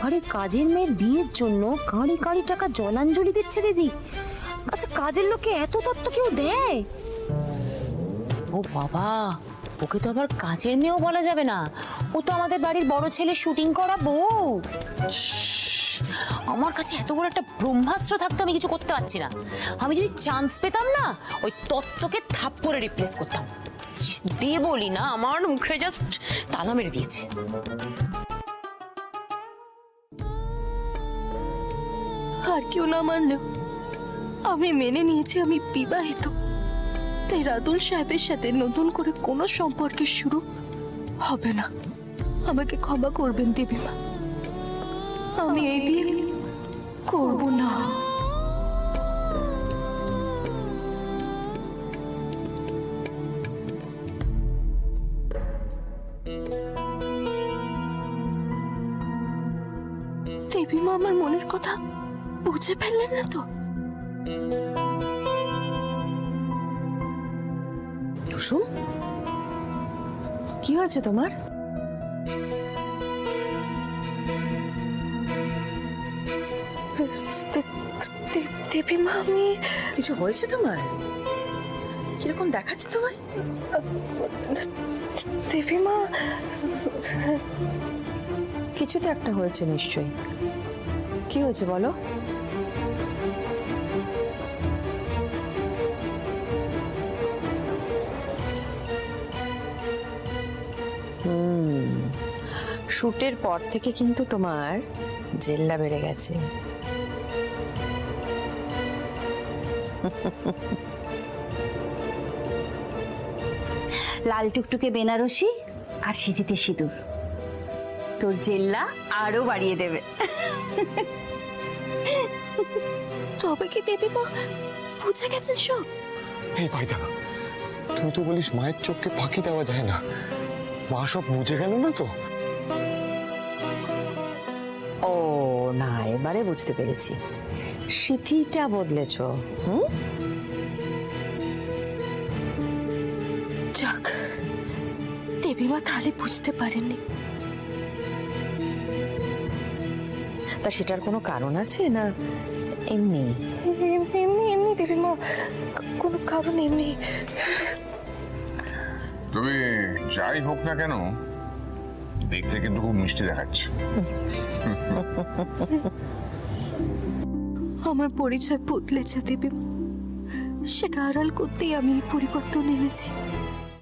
ঘরের কাজের মেয়ের বিয়ের জন্য কাঁড়ি কাঁড়ি টাকা জলাঞ্জলি দিচ্ছে দিদি। আচ্ছা, কাজের লোককে এত তত্ত্ব কেউ দেয়? ও বাবা, ওকে তো আবার কাজের মেয়েও বলা যাবে না, ও তো আমাদের বাড়ির বড় ছেলে শুটিং করা বউ। আমার কাছে এত বড় একটা ব্রহ্মাস্ত্র থাকতো, আমি কিছু করতে পারছি না। আমি যদি চান্স পেতাম না, ওই তত্ত্বকে থাপ করে রিপ্লেস করতাম। দে বলি না, আমার মুখে জাস্ট তালা মেরে দিয়েছে। আর কেউ না মানলেও আমি মেনে নিয়েছি আমি বিবাহিত, তাই রাতুল সাহেবের সাথে নতুন করে কোনো সম্পর্কের শুরু হবে না। আমাকে ক্ষমা করবেন দেবীমা, আমি এই বিয়ে করব না। দেবীমা আমার মনের কথা বুঝে ফেললেন না তো? টুসু, কি হয়েছে তোমার? দেবীমা, আমি কিছু হয়েছে তোমার? কিরকম দেখাচ্ছে তোমায়? দেবীমা, কিছু তো একটা হয়েছে নিশ্চয়ই। কি হয়েছে বলো? শুটের পর থেকে কিন্তু তোমার জেল্লা বেড়ে গেছে। লাল টুকটুকে বেনারসি আর সিঁথিতে সিঁদুর তোর জেল্লা আরো বাড়িয়ে দেবে। তবে কি দেবীমা বুঝে গেছেন সব? এই পাইতা, তুই তো বলিস মায়ের চোখকে ফাঁকি দেওয়া যায় না। মা সব বুঝে গেল না তো? ও না, এবারে বুঝতে পেরেছি, সিথিটা বদলেছ। যাক, দেবীমা তাহলে বুঝতে পারেননি। তা সেটার কোনো কারণ আছে না এমনি? এমনি এমনি দেবীমা, কোনো কারণ এমনি। তবে যাই হোক না কেন, দেখতে কিন্তু খুব মিষ্টি দেখাচ্ছে। আমার পরিচয় বদলেছে দেবীমা, সেটা আড়াল করতেই আমি এই পরিবর্তন এনেছি।